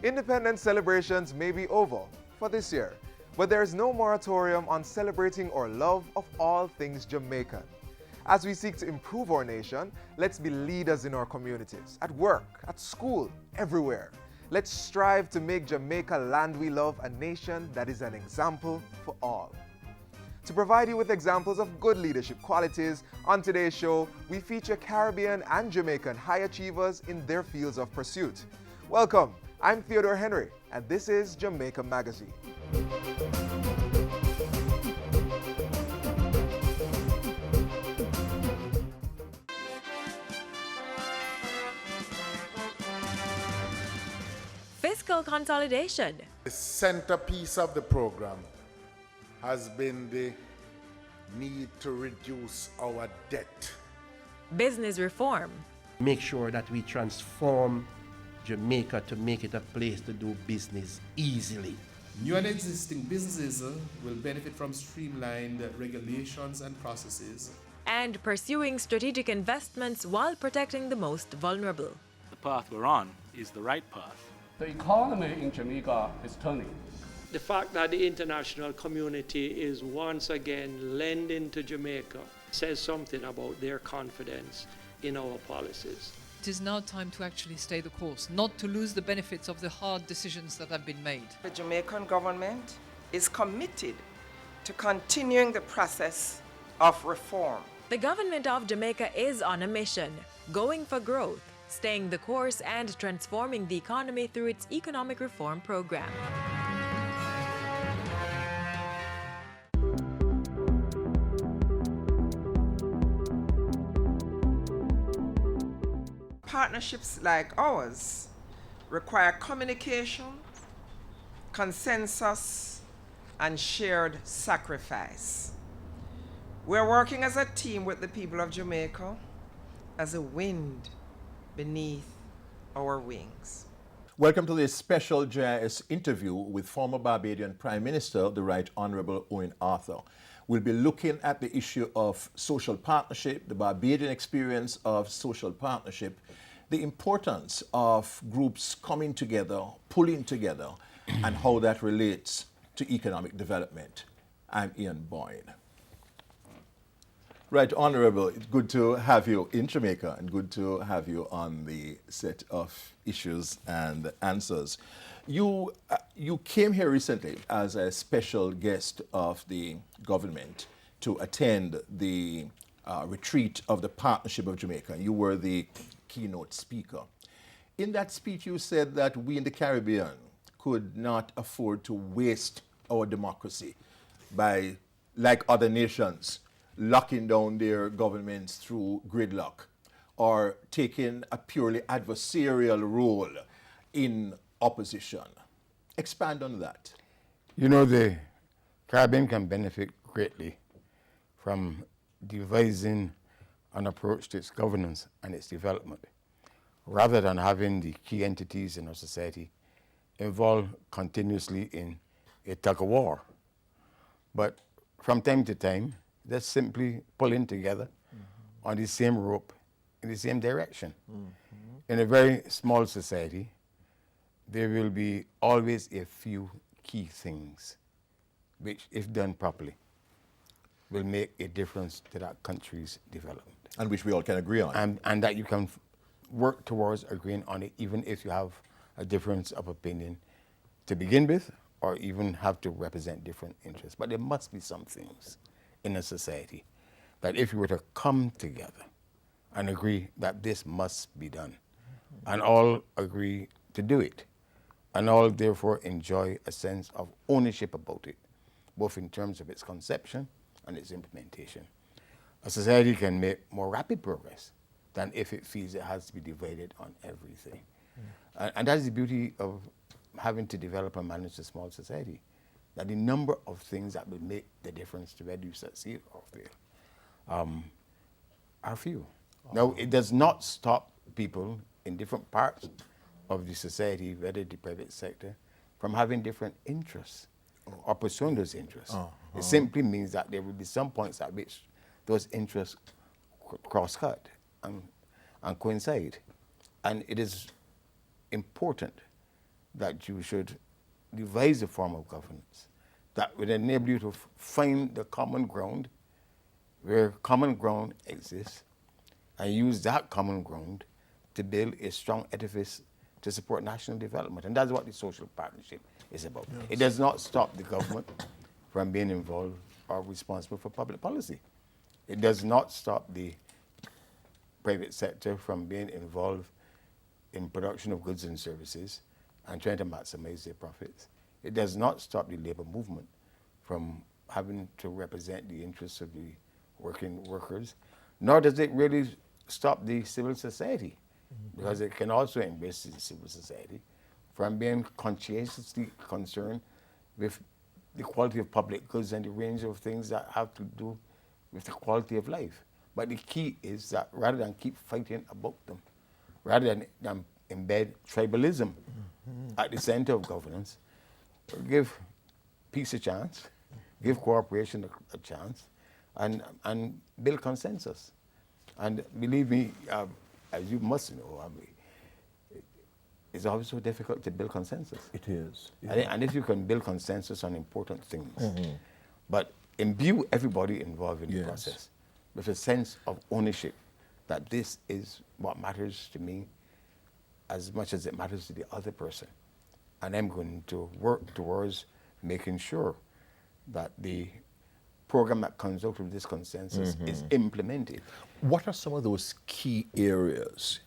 Independence celebrations may be over for this year, but there is no moratorium on celebrating our love of all things Jamaican. As we seek to improve our nation, let's be leaders in our communities, at work, at school, everywhere. Let's strive to make Jamaica land we love a nation that is an example for all. To provide you with examples of good leadership qualities, on today's show, we feature Caribbean and Jamaican high achievers in their fields of pursuit. Welcome, I'm Theodore Henry, and this is Jamaica Magazine. Fiscal consolidation. The centerpiece of the program has been the need to reduce our debt. Business reform. Make sure that we transform Jamaica to make it a place to do business easily. New and existing businesses will benefit from streamlined regulations and processes. And pursuing strategic investments while protecting the most vulnerable. The path we're on is the right path. The economy in Jamaica is turning. The fact that the international community is once again lending to Jamaica says something about their confidence in our policies. It is now time to actually stay the course, not to lose the benefits of the hard decisions that have been made. The Jamaican government is committed to continuing the process of reform. The government of Jamaica is on a mission, going for growth, staying the course and transforming the economy through its economic reform program. Partnerships like ours require communication, consensus, and shared sacrifice. We're working as a team with the people of Jamaica as a wind beneath our wings. Welcome to this special JIS interview with former Barbadian Prime Minister, the Right Honorable Owen Arthur. We'll be looking at the issue of social partnership, the Barbadian experience of social partnership, the importance of groups coming together, pulling together, and how that relates to economic development. I'm Ian Boyne. Right Honorable, it's good to have you in Jamaica and good to have you on the set of issues and answers. You came here recently as a special guest of the government to attend the retreat of the Partnership of Jamaica. You were the keynote speaker. In that speech, you said that we in the Caribbean could not afford to waste our democracy by, like other nations, locking down their governments through gridlock or taking a purely adversarial role in opposition. Expand on that. You know, the Caribbean can benefit greatly from devising an approach to its governance and its development, rather than having the key entities in our society involved continuously in a tug of war. But from time to time, they're simply pulling together on the same rope in the same direction. In a very small society, there will be always a few key things which, if done properly, will make a difference to that country's development. And which we all can agree on. And that you can work towards agreeing on it, even if you have a difference of opinion to begin with, or even have to represent different interests. But there must be some things in a society that if you were to come together and agree that this must be done, and all agree to do it, and all therefore enjoy a sense of ownership about it, both in terms of its conception and its implementation, a society can make more rapid progress than if it feels it has to be divided on everything. And that's the beauty of having to develop and manage a small society, that the number of things that will make the difference to whether you succeed or fail are few. Now, it does not stop people in different parts of the society, whether the private sector, from having different interests or pursuing those interests. It simply means that there will be some points at which those interests cross-cut and coincide. And it is important that you should devise a form of governance that would enable you to find the common ground where common ground exists and use that common ground to build a strong edifice to support national development. And that's what the social partnership is about. Yes. It does not stop the government from being involved or responsible for public policy. It does not stop the private sector from being involved in production of goods and services and trying to maximize their profits. It does not stop the labor movement from having to represent the interests of the workers, nor does it really stop the civil society, because it can also embrace the civil society from being conscientiously concerned with the quality of public goods and the range of things that have to do with the quality of life. But the key is that rather than keep fighting about them, rather than embed tribalism at the center of governance, give peace a chance, give cooperation a chance, and build consensus. And believe me, as you must know, it's always so difficult to build consensus. It is. And if you can build consensus on important things, but imbue everybody involved in the process with a sense of ownership that this is what matters to me as much as it matters to the other person. And I'm going to work towards making sure that the program that comes out of this consensus is implemented. What are some of those key areas,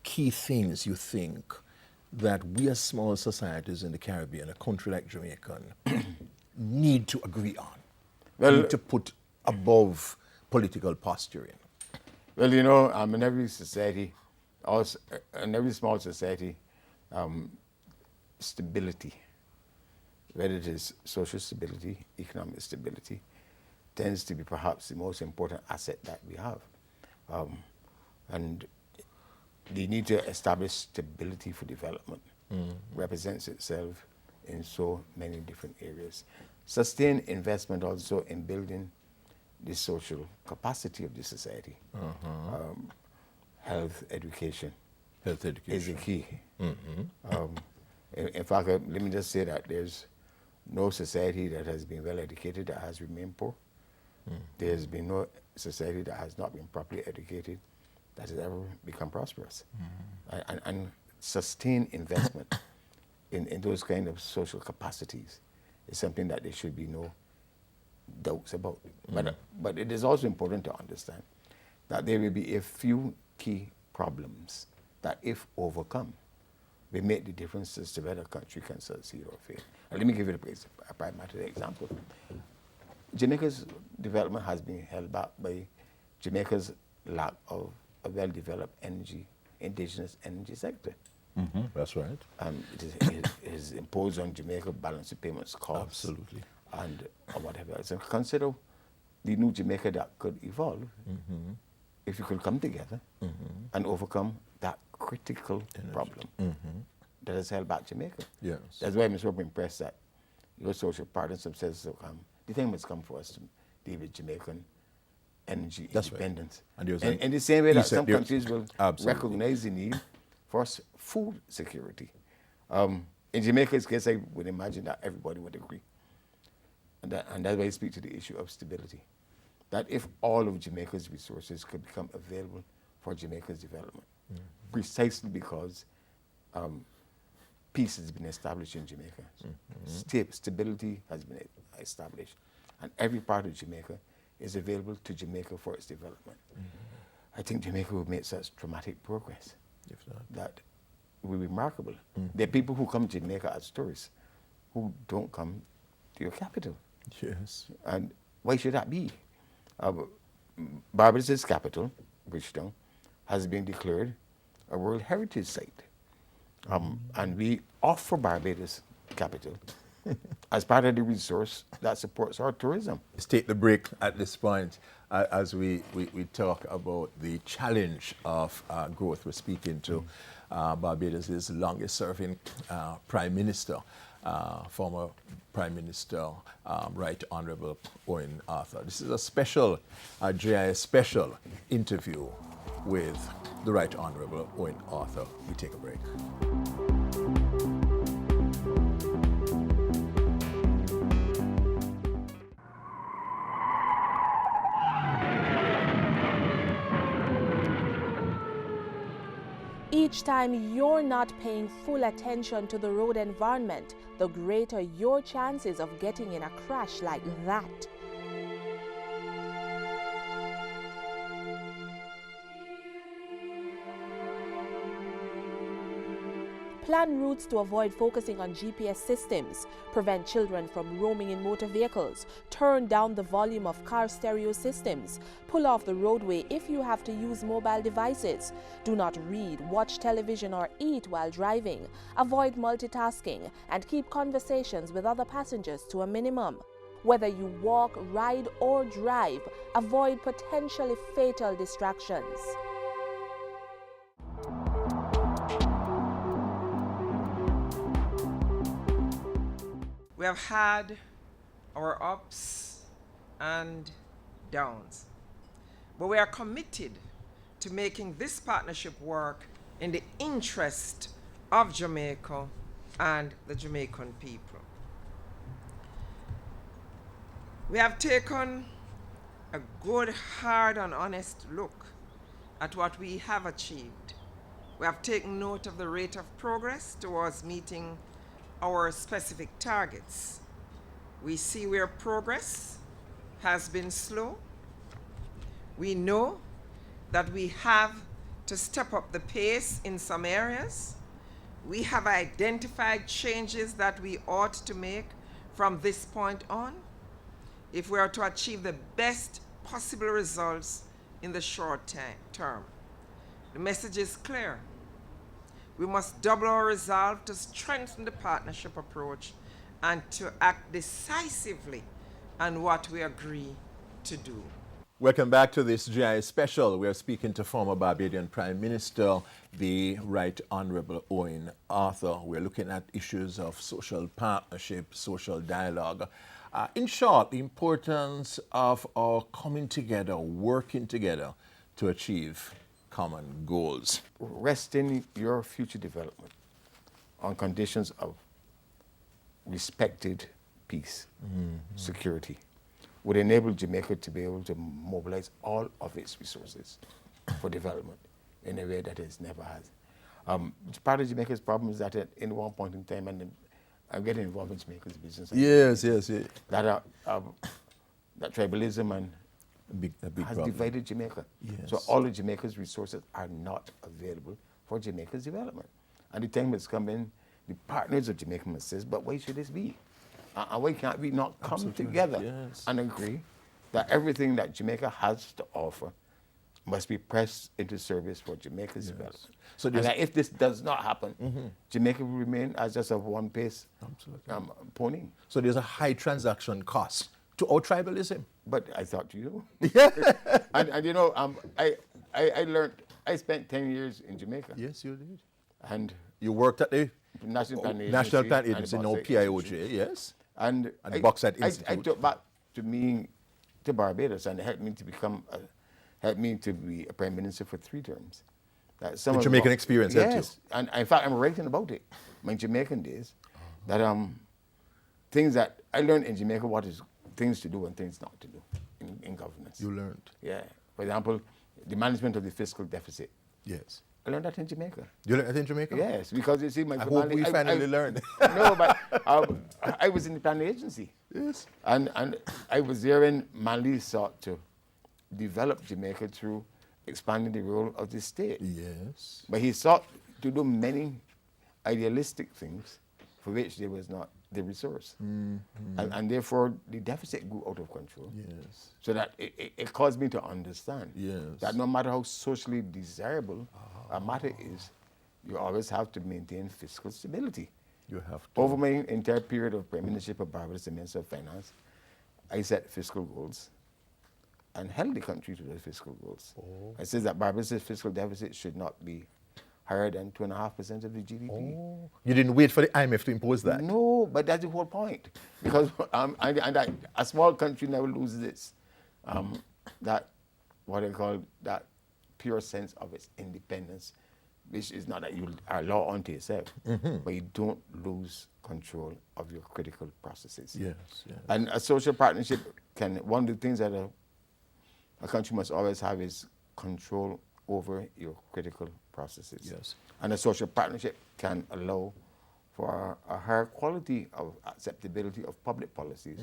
key things you think that we as small societies in the Caribbean, a country like Jamaica, need to agree on, need to put above political posturing? Well, you know, in every society, also, in every small society, stability, whether it is social stability, economic stability, tends to be perhaps the most important asset that we have. And the need to establish stability for development represents itself in so many different areas. Sustained investment also in building the social capacity of the society. Health education is the key. In fact, let me just say that there's no society that has been well educated that has remained poor. There's been no society that has not been properly educated that has ever become prosperous. And sustained investment in those kind of social capacities is something that there should be no doubts about. But it is also important to understand that there will be a few key problems that, if overcome, will make the difference as to whether a country can succeed or fail. And let me give you a pragmatic example. Jamaica's development has been held back by Jamaica's lack of a well-developed indigenous energy sector. That's right. It is imposed on Jamaica balance of payments costs. Absolutely. And whatever. So consider the new Jamaica that could evolve if you could come together and overcome that critical problem that has held back Jamaica. Yes. That's why I'm so impressed that your social partners have said so. The thing must come for us to deal with Jamaican energy independence. Right. And in the same way that some countries will recognize the need for food security. In Jamaica's case, I would imagine that everybody would agree. And that's why I speak to the issue of stability. That if all of Jamaica's resources could become available for Jamaica's development, precisely because peace has been established in Jamaica, stability has been established, and every part of Jamaica is available to Jamaica for its development. I think Jamaica will make such dramatic progress that will be remarkable. There are people who come to Jamaica as tourists who don't come to your capital. Yes. And why should that be? Barbados' capital, Bridgetown, has been declared a World Heritage Site. And we offer Barbados capital as part of the resource that supports our tourism. Let's take the break at this point as we talk about the challenge of growth. We're speaking to Barbados' longest serving Prime Minister, former Prime Minister, Right Honorable Owen Arthur. This is a special, GIS special interview with the Right Honorable Owen Arthur. We take a break. Each time you're not paying full attention to the road environment, the greater your chances of getting in a crash like that. Plan routes to avoid focusing on GPS systems, prevent children from roaming in motor vehicles, turn down the volume of car stereo systems, pull off the roadway if you have to use mobile devices, do not read, watch television or eat while driving, avoid multitasking, and keep conversations with other passengers to a minimum. Whether you walk, ride, or drive, avoid potentially fatal distractions. We have had our ups and downs, but we are committed to making this partnership work in the interest of Jamaica and the Jamaican people. We have taken a good, hard, and honest look at what we have achieved. We have taken note of the rate of progress towards meeting our specific targets. We see where progress has been slow. We know that we have to step up the pace in some areas. We have identified changes that we ought to make from this point on if we are to achieve the best possible results in the short term. The message is clear. We must double our resolve to strengthen the partnership approach and to act decisively on what we agree to do. Welcome back to this GI special. We are speaking to former Barbadian Prime Minister, the Right Honorable Owen Arthur. We're looking at issues of social partnership, social dialogue. In short, the importance of our coming together, working together to achieve common goals. Resting your future development on conditions of respected peace, security, would enable Jamaica to be able to mobilize all of its resources for development in a way that it never has. Part of Jamaica's problem is that in one point in time, and I'm getting involved in Jamaica's business. Yes. That tribalism and a big has problem. divided Jamaica. Yes. So all of Jamaica's resources are not available for Jamaica's development. And the time has come in, the partners of Jamaica must say, but why should this be? And why can't we not come Absolutely. together Yes. and agree that everything that Jamaica has to offer must be pressed into service for Jamaica's development? So and that if this does not happen, Jamaica will remain as just a one-pace pony. So there's a high transaction cost to our tribalism. But I thought you. Yeah. and you know, I learned, I spent 10 years in Jamaica. Yes, you did. And you worked at the National Plan Agency, now PIOJ, yes. And the Bauxite Institute. I took back to Barbados, and it helped me to be a prime minister for 3 terms. The Jamaican experience helped you. Yes, and in fact, I'm writing about it, my Jamaican days, that things that I learned in Jamaica, what is things to do and things not to do in governance. You learned. Yeah. For example, the management of the fiscal deficit. Yes. I learned that in Jamaica. You learned that in Jamaica? Yes, because you see, my I hope we finally learned. No, but I was in the planning agency. Yes. And I was there when Manley sought to develop Jamaica through expanding the role of the state. Yes. But he sought to do many idealistic things for which there was not the resource. And therefore, the deficit grew out of control. Yes. So that it caused me to understand that no matter how socially desirable a matter is, you always have to maintain fiscal stability. You have to. Over my entire period of Prime Ministership of Barbados and Minister of Finance, I set fiscal goals and held the country to those fiscal goals. I said that Barbados' fiscal deficit should not be higher than 2.5% of the GDP. Oh. You didn't wait for the IMF to impose that? No, but that's the whole point. Because a small country never loses its, that, what I call, that pure sense of its independence, which is not that you are law unto yourself, but you don't lose control of your critical processes. Yes. And a social partnership one of the things that a country must always have is control over your critical processes. Yes. And a social partnership can allow for a higher quality of acceptability of public policies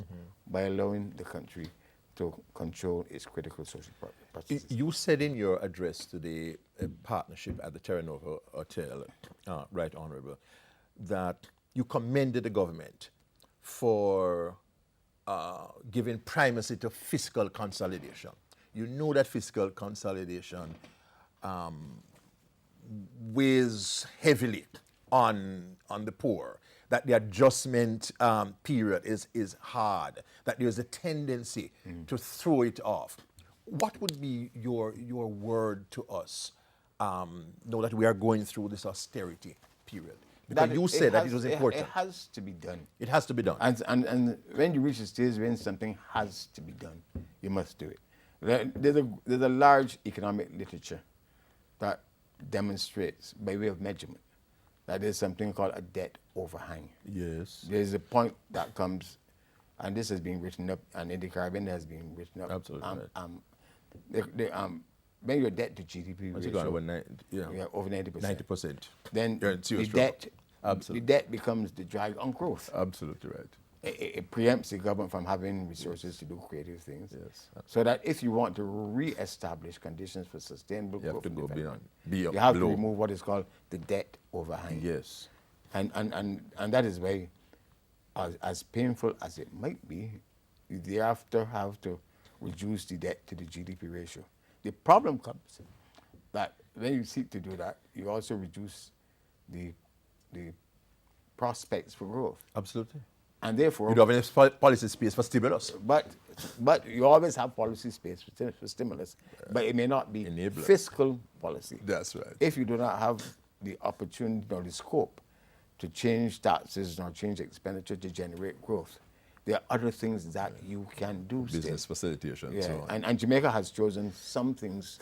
by allowing the country to control its critical social processes. You said in your address to the partnership at the Terra Nova Hotel, Right Honourable, that you commended the government for giving primacy to fiscal consolidation. You know that fiscal consolidation weighs heavily on the poor, that the adjustment period is hard, that there's a tendency to throw it off. What would be your word to us now that we are going through this austerity period? Because you said that it was important. It has to be done. It has to be done. And when you reach a stage when something has to be done, you must do it. There's a large economic literature that demonstrates, by way of measurement, that there's something called a debt overhang. Yes. There's a point that comes, and this has been written up, and in the Caribbean has been written up. Absolutely. When your debt to GDP ratio, over 90%. 90%. Then the debt becomes the drag on growth. Absolutely right. It preempts the government from having resources to do creative things. Yes. So that if you want to re-establish conditions for sustainable growth, You have to go beyond. you have to remove what is called the debt overhang. Yes. And that is why, as painful as it might be, you thereafter have to reduce the debt to the GDP ratio. The problem comes that when you seek to do that, you also reduce the prospects for growth. Absolutely. And therefore, you don't have any policy space for stimulus. But you always have policy space for stimulus, but it may not be fiscal policy. That's right. If you do not have the opportunity or the scope to change taxes or change expenditure to generate growth, there are other things that you can do. Business facilitation. Yeah. So on. And Jamaica has chosen some things.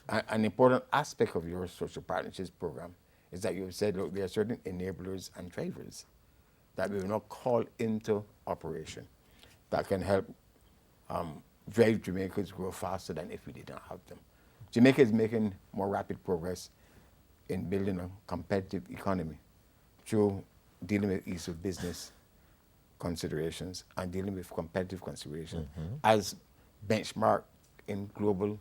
An important aspect of your social partnerships program is that you've said, look, there are certain enablers and drivers that we will not call into operation that can help drive Jamaica's growth faster than if we did not have them. Jamaica is making more rapid progress in building a competitive economy through dealing with ease of business considerations and dealing with competitive considerations as benchmark in global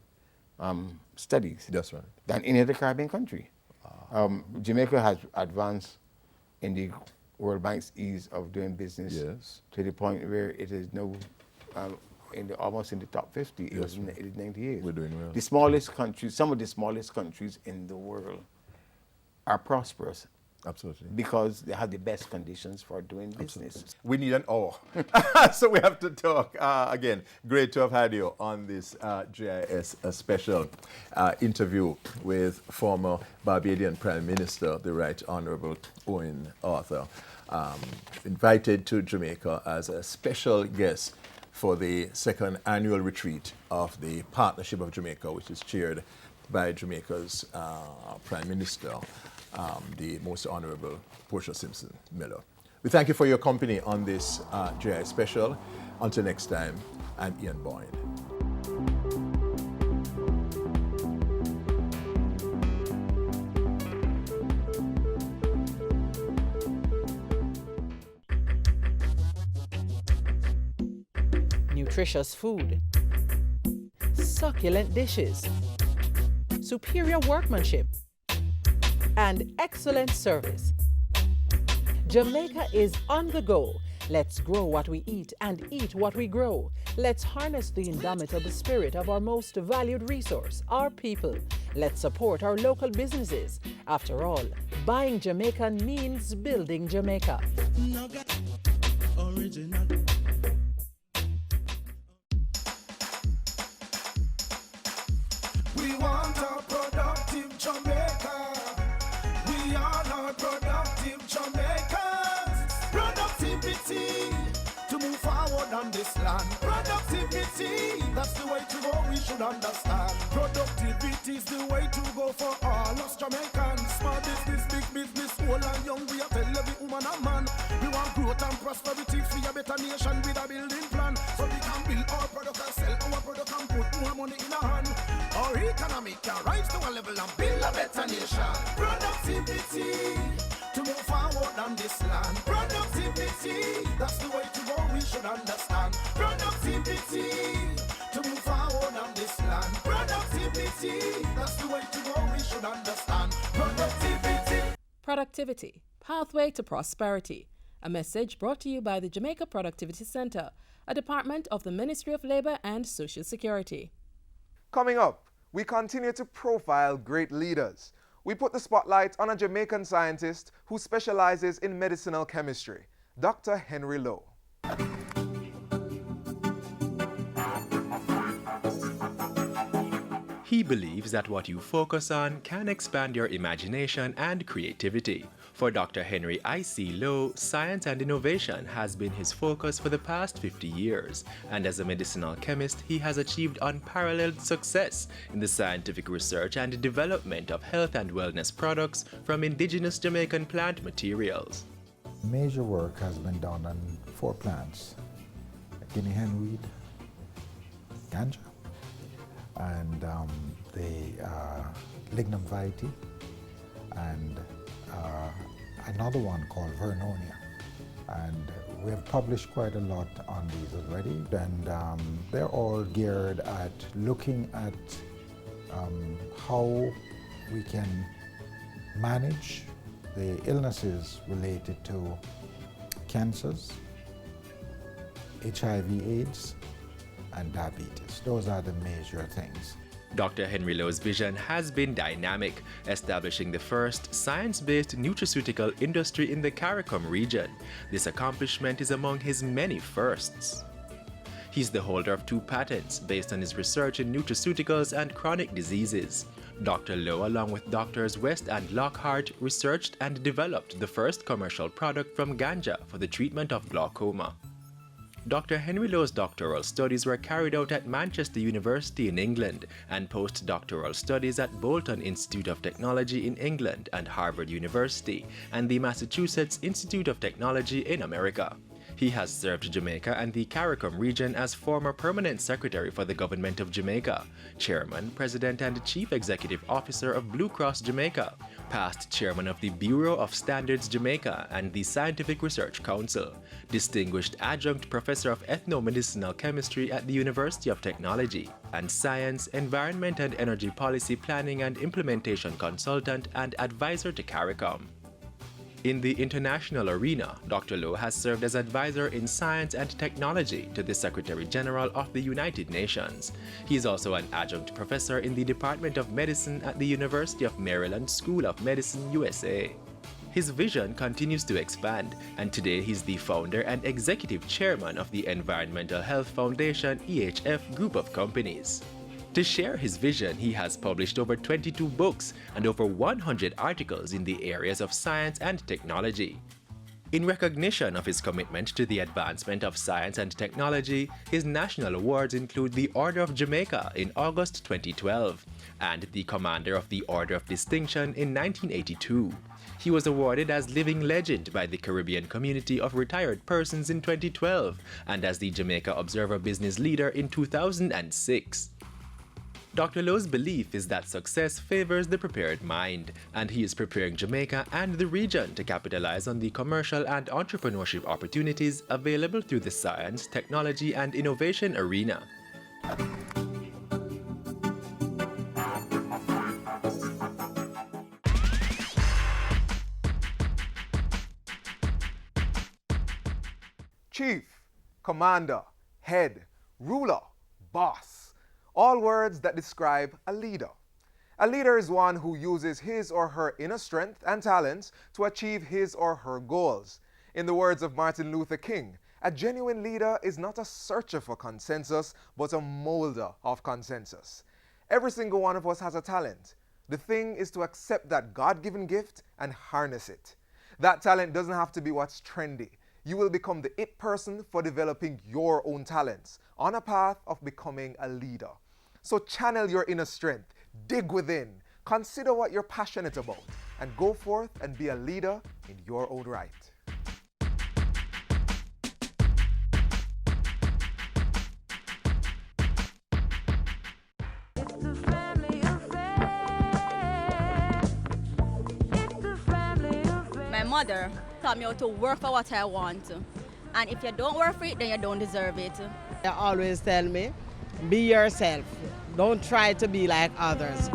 studies. That's right. Than any other Caribbean country. Jamaica has advanced in the World Bank's ease of doing business to the point where it is now almost in the top 50. It was in 98. We're doing well. The smallest countries, some of the smallest countries in the world are prosperous. Absolutely. Because they have the best conditions for doing business. We need an hour. So we have to talk again. Great to have had you on this GIS special interview with former Barbadian Prime Minister, the Right Honourable Owen Arthur, invited to Jamaica as a special guest for the second annual retreat of the Partnership of Jamaica, which is chaired by Jamaica's Prime Minister, the Most Honourable Portia Simpson Miller. We thank you for your company on this GI special. Until next time, I'm Ian Boyne. Nutritious food, succulent dishes, superior workmanship, and excellent service. Jamaica is on the go. Let's grow what we eat and eat what we grow. Let's harness the indomitable spirit of our most valued resource, our people. Let's support our local businesses. After all, buying Jamaican means building Jamaica. Original. We want a productive Jamaica. We are not productive Jamaicans. Productivity to move forward on this land. Productivity, that's the way to go, we should understand. Productivity is the way to go for all us Jamaicans. Small business, big business, old and young, we are tell every woman and man. We want growth and prosperity for a better nation with a building plan. So we can build our product and sell our product and put more money in our hand. our economy can rise to a level and build a better nation. Productivity to move forward on this land. Productivity, that's the way to go, we should understand. Productivity to move forward on this land. Productivity, that's the way to go, we should understand. Productivity. Productivity, pathway to prosperity. A message brought to you by the Jamaica Productivity Center, a department of the Ministry of Labor and Social Security. Coming up, we continue to profile great leaders. We put the spotlight on a Jamaican scientist who specializes in medicinal chemistry, Dr. Henry Lowe. He believes that what you focus on can expand your imagination and creativity. For Dr. Henry I.C. Lowe, science and innovation has been his focus for the past 50 years, and as a medicinal chemist, he has achieved unparalleled success in the scientific research and development of health and wellness products from indigenous Jamaican plant materials. Major work has been done on 4 plants: guinea hen weed, ganja, and the lignum vitae, and another one called Vernonia. And we have published quite a lot on these already, and they're all geared at looking at how we can manage the illnesses related to cancers, HIV/AIDS, and diabetes. Those are the major things. Dr. Henry Lowe's vision has been dynamic, establishing the first science-based nutraceutical industry in the CARICOM region. This accomplishment is among his many firsts. He's the holder of 2 patents based on his research in nutraceuticals and chronic diseases. Dr. Lowe, along with Drs. West and Lockhart, researched and developed the first commercial product from ganja for the treatment of glaucoma. Dr. Henry Lowe's doctoral studies were carried out at Manchester University in England and postdoctoral studies at Bolton Institute of Technology in England and Harvard University and the Massachusetts Institute of Technology in America. He has served Jamaica and the CARICOM region as former permanent secretary for the government of Jamaica, chairman, president, and chief executive officer of Blue Cross Jamaica, past chairman of the Bureau of Standards Jamaica and the Scientific Research Council, distinguished adjunct professor of ethnomedicinal chemistry at the University of Technology, and science, environment and energy policy planning and implementation consultant and advisor to CARICOM. In the international arena, Dr. Lowe has served as advisor in science and technology to the Secretary General of the United Nations. He is also an adjunct professor in the Department of Medicine at the University of Maryland School of Medicine, USA. His vision continues to expand, and today he's the founder and executive chairman of the Environmental Health Foundation EHF group of companies. To share his vision, he has published over 22 books and over 100 articles in the areas of science and technology. In recognition of his commitment to the advancement of science and technology, his national awards include the Order of Jamaica in August 2012 and the Commander of the Order of Distinction in 1982. He was awarded as Living Legend by the Caribbean Community of Retired Persons in 2012 and as the Jamaica Observer Business Leader in 2006. Dr. Lowe's belief is that success favors the prepared mind, and he is preparing Jamaica and the region to capitalize on the commercial and entrepreneurship opportunities available through the science, technology, and innovation arena. Chief, commander, head, ruler, boss. All words that describe a leader. A leader is one who uses his or her inner strength and talents to achieve his or her goals. In the words of Martin Luther King, a genuine leader is not a searcher for consensus, but a molder of consensus. Every single one of us has a talent. The thing is to accept that God-given gift and harness it. That talent doesn't have to be what's trendy. You will become the it person for developing your own talents on a path of becoming a leader. So channel your inner strength, dig within, consider what you're passionate about, and go forth and be a leader in your own right. It's the family. mother taught me how to work for what I want. And if you don't work for it, then you don't deserve it. They always tell me, be yourself. Don't try to be like others.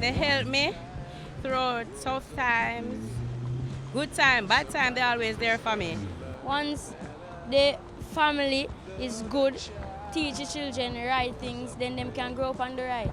They help me through tough times, good time, bad time, they're always there for me. Once the family is good, teach the children the right things, then them can grow up on the right.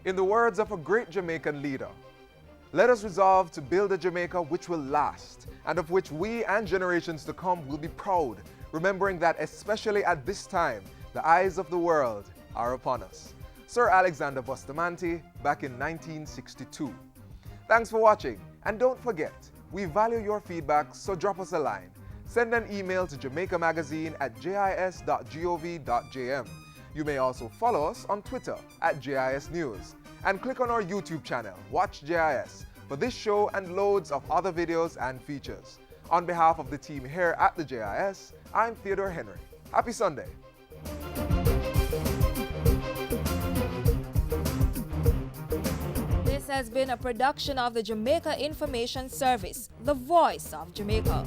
In the words of a great Jamaican leader, let us resolve to build a Jamaica which will last and of which we and generations to come will be proud, remembering that especially at this time, the eyes of the world are upon us. Sir Alexander Bustamante, back in 1962. Thanks for watching, and don't forget, we value your feedback, so drop us a line. Send an email to jamaicamagazine@jis.gov.jm. You may also follow us on Twitter @JIS News. And click on our YouTube channel, Watch JIS, for this show and loads of other videos and features. On behalf of the team here at the JIS, I'm Theodore Henry. Happy Sunday. This has been a production of the Jamaica Information Service, the voice of Jamaica.